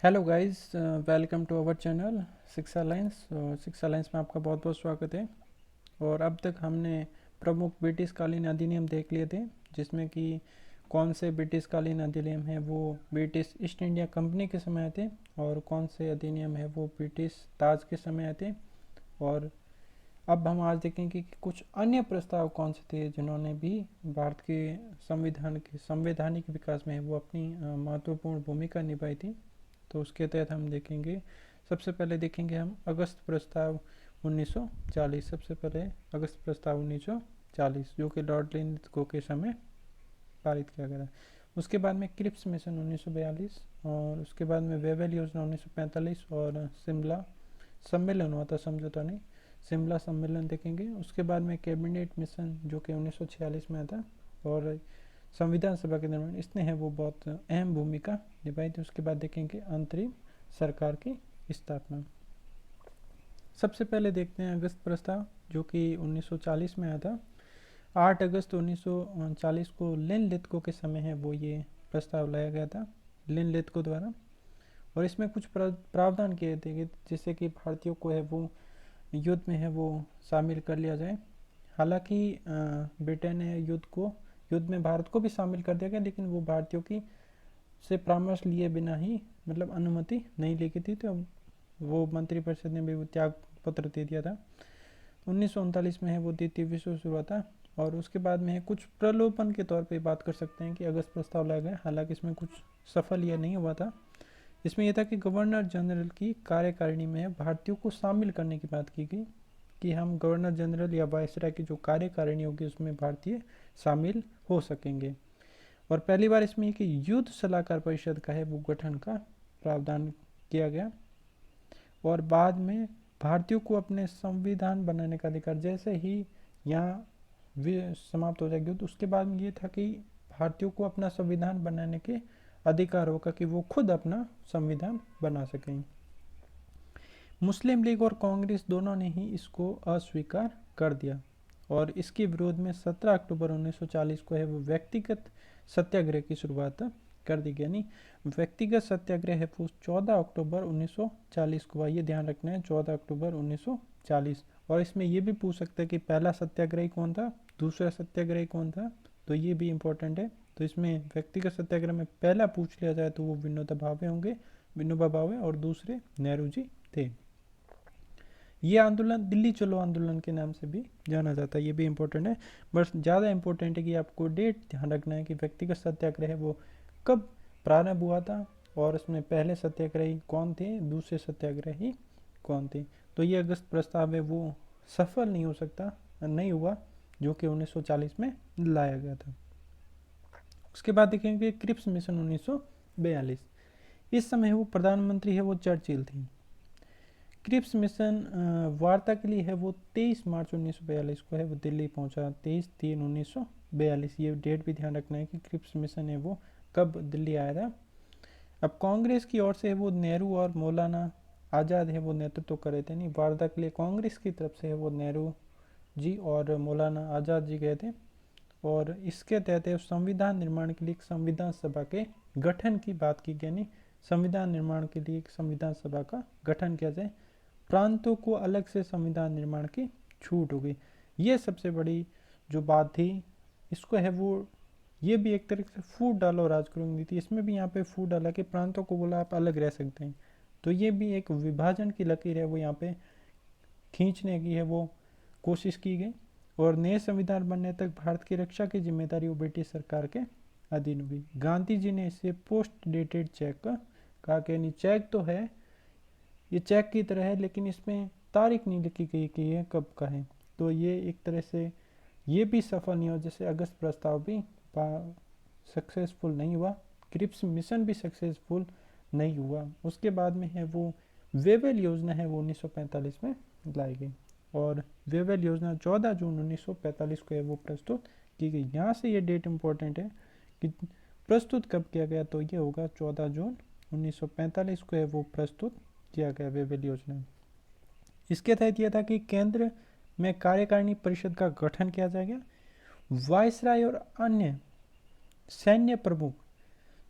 Hello guys, welcome to our channel Shiksha lines. Shiksha lines में आपका बहुत बहुत स्वागत है। और अब तक हमने प्रमुख ब्रिटिशकालीन अधिनियम देख लिए थे, जिसमें कि कौन से ब्रिटिशकालीन अधिनियम हैं वो ब्रिटिश ईस्ट इंडिया कंपनी के समय आए थे, और कौन से अधिनियम है वो ब्रिटिश ताज के समय आए थे। और अब हम आज देखेंगे कि कुछ अन्य प्रस्ताव कौन से थे जिन्होंने भी भारत के संविधान के संवैधानिक विकास में वो अपनी महत्वपूर्ण भूमिका निभाई थी। तो उसके तहत हम देखेंगे, सबसे पहले देखेंगे हम अगस्त प्रस्ताव 1940। सबसे पहले अगस्त प्रस्ताव 1940 जो कि लॉर्ड लिंथगो के समय पारित किया गया था। उसके बाद में क्रिप्स मिशन 1942, और उसके बाद में वेवेल योजना 1945, और शिमला सम्मेलन हुआ था, समझौता नहीं, शिमला सम्मेलन देखेंगे। उसके बाद में कैबिनेट मिशन जो कि 1946 में आता, और संविधान सभा के निर्माण इसने है वो बहुत अहम भूमिका निभाई थी। उसके बाद देखेंगे अंतरिम सरकार की स्थापना। सबसे पहले देखते हैं अगस्त प्रस्ताव जो कि 1940 में आया था। 8 अगस्त 1940 को लिन लिथगो के समय है वो ये प्रस्ताव लाया गया था लिन लिथगो द्वारा। और इसमें कुछ प्रावधान किए थे कि जिससे कि भारतीयों को है वो युद्ध में है वो शामिल कर लिया जाए। हालांकि ब्रिटेन ने युद्ध में भारत को भी शामिल कर दिया गया, लेकिन वो भारतीयों की से परामर्श लिए बिना ही मतलब अनुमति नहीं लेगी थी, तो वो मंत्रिपरिषद ने भी वो त्याग पत्र दे दिया था। 1939 में है वो द्वितीय विश्व युद्ध हुआ था। और उसके बाद में है कुछ प्रलोभन के तौर पे बात कर सकते हैं कि अगस्त प्रस्ताव लाया गया, हालांकि इसमें कुछ सफल यह नहीं हुआ था। इसमें यह था कि गवर्नर जनरल की कार्यकारिणी में भारतीयों को शामिल करने की बात की गई, कि हम गवर्नर जनरल या वायसराय की जो कार्यकारिणी होगी उसमें भारतीय शामिल हो सकेंगे। और पहली बार इसमें कि युद्ध सलाहकार परिषद का है वो गठन का प्रावधान किया गया। और बाद में भारतीयों को अपने संविधान बनाने का अधिकार, जैसे ही यहाँ समाप्त हो जाएगी युद्ध, उसके बाद में ये था कि भारतीयों को अपना संविधान बनाने के अधिकार होगा कि वो खुद अपना संविधान बना सकें। मुस्लिम लीग और कांग्रेस दोनों ने ही इसको अस्वीकार कर दिया, और इसके विरोध में 17 अक्टूबर 1940 को है वो व्यक्तिगत सत्याग्रह की शुरुआत कर दी गई। यानी व्यक्तिगत सत्याग्रह है वो 14 अक्टूबर 1940 को हुआ, ये ध्यान रखना है, 14 अक्टूबर 1940। और इसमें ये भी पूछ सकते हैं कि पहला सत्याग्रही कौन था, दूसरा सत्याग्रही कौन था, तो ये भी इम्पोर्टेंट है। तो इसमें व्यक्तिगत सत्याग्रह में पहला पूछ लिया जाए तो वो विनोबा भावे, और दूसरे नेहरू जी थे। ये आंदोलन दिल्ली चलो आंदोलन के नाम से भी जाना जाता है, ये भी इम्पोर्टेंट है। बस ज़्यादा इम्पोर्टेंट है कि आपको डेट ध्यान रखना है कि व्यक्तिगत सत्याग्रह है वो कब प्रारंभ हुआ था, और उसमें पहले सत्याग्रही कौन थे, दूसरे सत्याग्रही कौन थे। तो ये अगस्त प्रस्ताव है वो सफल नहीं हो सकता, नहीं हुआ, जो कि 1940 में लाया गया था। उसके बाद देखेंगे क्रिप्स मिशन 1942। इस समय वो प्रधानमंत्री है वो चर्चिल थी। क्रिप्स मिशन वार्ता के लिए है वो 23 मार्च 1942 को है वो दिल्ली पहुंचा। 23/3/1942 ये डेट भी ध्यान रखना है कि क्रिप्स मिशन है वो कब दिल्ली आया था। अब कांग्रेस की ओर से है वो नेहरू और मौलाना आज़ाद है वो नेतृत्व कर रहे थे। नहीं, वार्ता के लिए कांग्रेस की तरफ से है वो नेहरू जी और मौलाना आज़ाद जी गए थे। और इसके तहत संविधान निर्माण के लिए एक संविधान सभा के गठन की बात की गई। संविधान निर्माण के लिए एक संविधान सभा का गठन किया जाए, प्रांतों को अलग से संविधान निर्माण की छूट हो गई। ये सबसे बड़ी जो बात थी, इसको है वो ये भी एक तरह से फूट डालो राज करो नीति, इसमें भी यहाँ पे फूट डाला कि प्रांतों को बोला आप अलग रह सकते हैं। तो ये भी एक विभाजन की लकीर है वो यहाँ पे खींचने की है वो कोशिश की गई। और नए संविधान बनने तक भारत की रक्षा की जिम्मेदारी वो ब्रिटिश सरकार के अधीन हुई। गांधी जी ने इसे पोस्ट डेटेड चेक कहा कि नहीं, चेक तो है, ये चेक की तरह है, लेकिन इसमें तारीख नहीं लिखी गई कि ये कब का है। तो ये एक तरह से ये भी सफल नहीं हुआ, जैसे अगस्त प्रस्ताव भी सक्सेसफुल नहीं हुआ, क्रिप्स मिशन भी सक्सेसफुल नहीं हुआ। उसके बाद में है वो वेवेल योजना है वो 1945 में लाई गई, और वेवेल योजना 14 जून 1945 को है वो प्रस्तुत की गई। यहाँ से ये डेट इम्पोर्टेंट है कि प्रस्तुत कब किया गया, तो ये होगा 14 जून 1945 को है वो प्रस्तुत किया गया वेवेल योजना। इसके तहत यह था कि केंद्र में कार्यकारिणी परिषद का गठन किया जाएगा। वायसराय और अन्य सैन्य प्रमुख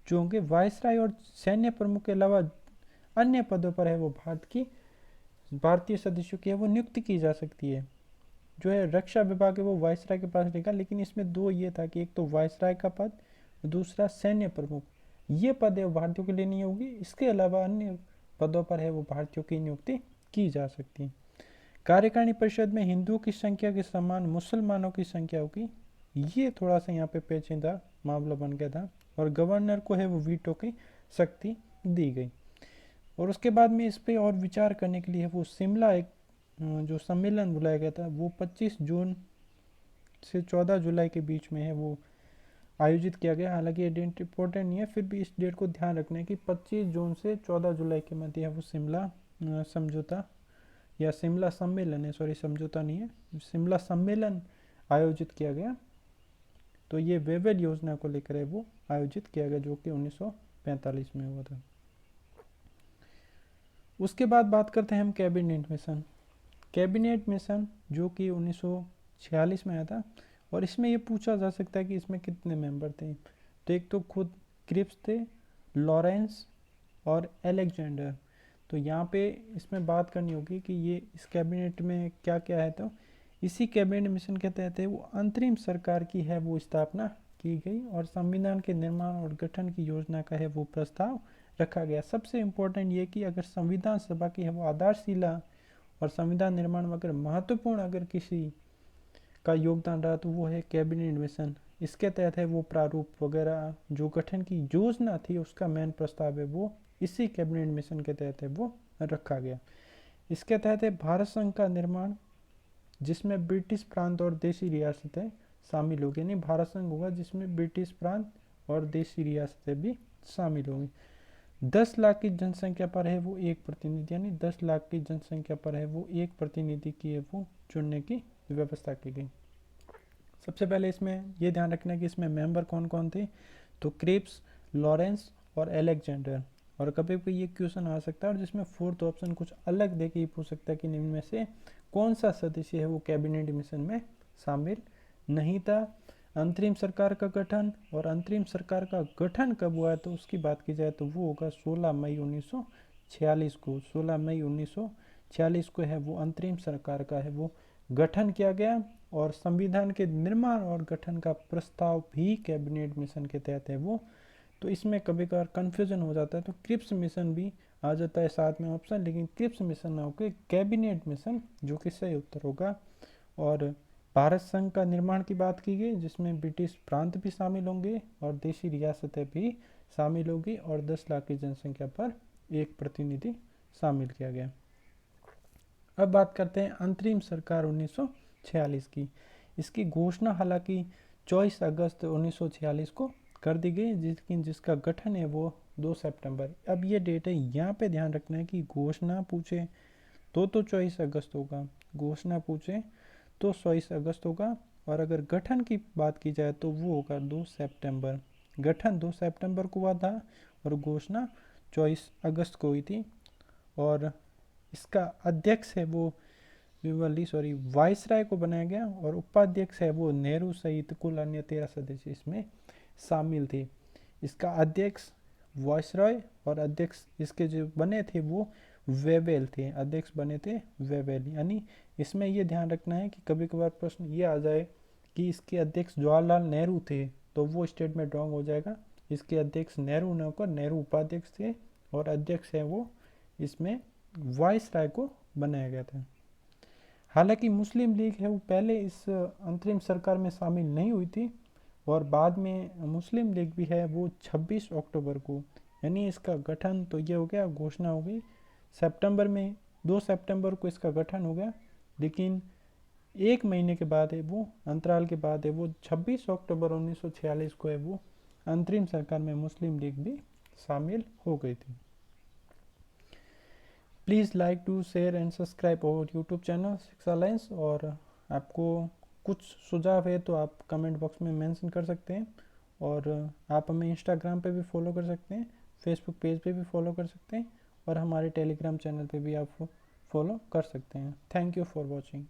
जो होंगे, वायसराय और सैन्य प्रमुख के अलावा अन्य पदों पर है वो भारतीय सदस्यों की है वो नियुक्ति की जा सकती है। जो है रक्षा विभाग है वो वायसराय के पास रहेगा, लेकिन इसमें दो ये था कि एक तो वायसराय का पद, दूसरा सैन्य प्रमुख, ये पद है वो भारतीयों के लिए नहीं होगी। इसके अलावा अन्य पदों पर है वो भारतीयों की नियुक्ति की जा सकती है। कार्यकारिणी परिषद में हिंदुओं की संख्या के समान मुसलमानों की संख्या होगी, ये थोड़ा सा यहाँ पे पेचीदा मामला बन गया था। और गवर्नर को है वो वीटो की शक्ति दी गई। और उसके बाद में इस पे और विचार करने के लिए वो शिमला एक जो सम्मेलन बुलाया गया था वो 25 जून से 14 जुलाई के बीच में है वो आयोजित किया गया। हालांकि ये डेट इंपॉर्टेंट नहीं है, फिर भी इस डेट को ध्यान रखना है कि 25 जून से 14 जुलाई के मध्य है वो शिमला समझौता या शिमला सम्मेलन है, सॉरी समझौता नहीं है, शिमला सम्मेलन आयोजित किया गया। तो ये वेवेल योजना को लेकर है वो आयोजित किया गया, जो कि 1945 में हुआ था। उसके बाद बात करते हैं हम कैबिनेट मिशन। कैबिनेट मिशन जो कि 1946 में आया था, और इसमें ये पूछा जा सकता है कि इसमें कितने मेंबर थे। तो एक तो खुद क्रिप्स थे, लॉरेंस और एलेक्जेंडर। तो यहाँ पे इसमें बात करनी होगी कि ये इस कैबिनेट में क्या क्या है। तो इसी कैबिनेट मिशन के तहत वो अंतरिम सरकार की है वो स्थापना की गई, और संविधान के निर्माण और गठन की योजना का है वो प्रस्ताव रखा गया। सबसे इम्पोर्टेंट ये कि अगर संविधान सभा की है वो आधारशिला और संविधान निर्माण में अगर महत्वपूर्ण अगर किसी का योगदान रहा तो वो है कैबिनेट मिशन। इसके तहत है वो प्रारूप वगैरह जो गठन की योजना थी उसका मेन प्रस्ताव है वो इसी कैबिनेट मिशन के तहत है वो रखा गया। इसके तहत है भारत संघ का निर्माण, जिसमें ब्रिटिश प्रांत और देशी रियासतें शामिल होगी। यानी भारत संघ होगा जिसमें ब्रिटिश प्रांत और देशी रियासतें भी शामिल होंगी। 10 लाख की जनसंख्या पर है वो एक प्रतिनिधि, यानी 10 लाख की जनसंख्या पर है वो एक प्रतिनिधि की है वो चुनने की व्यवस्था की गई। सबसे पहले इसमें ये ध्यान रखना है कि इसमें मेंबर कौन कौन थे। तो क्रिप्स, लॉरेंस और एलेक्जेंडर। और कभी भी ये क्वेश्चन आ सकता है और जिसमें फोर्थ ऑप्शन कुछ अलग दे के पूछ सकता है कि इनमें से कौन सा सदस्य है वो कैबिनेट मिशन में शामिल नहीं था। अंतरिम सरकार का गठन, और अंतरिम सरकार का गठन कब हुआ है तो उसकी बात की जाए तो वो होगा 16 मई 1946 को। 16 मई 1946 को है वो अंतरिम सरकार का है वो गठन किया गया, और संविधान के निर्माण और गठन का प्रस्ताव भी कैबिनेट मिशन के तहत है वो। तो इसमें कभी कभार कन्फ्यूजन हो जाता है, तो क्रिप्स मिशन भी आ जाता है साथ में ऑप्शन, लेकिन क्रिप्स मिशन ना होकर कैबिनेट मिशन जो कि सही उत्तर होगा। और भारत संघ का निर्माण की बात की गई जिसमें ब्रिटिश प्रांत भी शामिल होंगे और देशी रियासतें भी शामिल होगी, और 10 लाख की जनसंख्या पर एक प्रतिनिधि शामिल किया गया। अब बात करते हैं अंतरिम सरकार 1946 की। इसकी घोषणा हालांकि 24 अगस्त 1946 को कर दी गई, जिसका गठन है वो 2 सितंबर। अब ये डेट है, यहाँ पे ध्यान रखना है कि घोषणा पूछे तो 24 अगस्त होगा, घोषणा पूछे तो 24 अगस्त होगा, और अगर गठन की बात की जाए तो वो होगा 2 सितंबर। गठन 2 सितंबर को हुआ था और घोषणा 24 अगस्त को हुई थी। और इसका अध्यक्ष है वो वाइसराय को बनाया गया, और उपाध्यक्ष है वो नेहरू सहित कुल अन्य 13 सदस्य इसमें शामिल थे। इसका अध्यक्ष वाइसराय और अध्यक्ष इसके जो बने थे वो वेवेल थे, अध्यक्ष बने थे वेवेल। यानी इसमें ये ध्यान रखना है कि कभी कभार प्रश्न ये आ जाए कि इसके अध्यक्ष जवाहरलाल नेहरू थे तो वो स्टेटमेंट रॉन्ग हो जाएगा। इसके अध्यक्ष नेहरू न होकर नेहरू उपाध्यक्ष थे, और अध्यक्ष है वो इसमें वाइसराय को बनाया गया था। हालांकि मुस्लिम लीग है वो पहले इस अंतरिम सरकार में शामिल नहीं हुई थी, और बाद में मुस्लिम लीग भी है वो 26 अक्टूबर को, यानी इसका गठन तो ये हो गया, घोषणा हो गई सितंबर में, 2 सितंबर को इसका गठन हो गया, लेकिन एक महीने के बाद है वो अंतराल के बाद है वो 26 अक्टूबर 1946 को है वो अंतरिम सरकार में मुस्लिम लीग भी शामिल हो गई थी। Please like to share and subscribe our YouTube channel six alliance. और आपको कुछ सुझाव है तो आप कमेंट बॉक्स में मेंशन कर सकते हैं, और आप हमें इंस्टाग्राम पे भी फॉलो कर सकते हैं, फेसबुक पेज पे भी फॉलो कर सकते हैं, और हमारे टेलीग्राम चैनल पे भी आप फॉलो कर सकते हैं। Thank you for watching.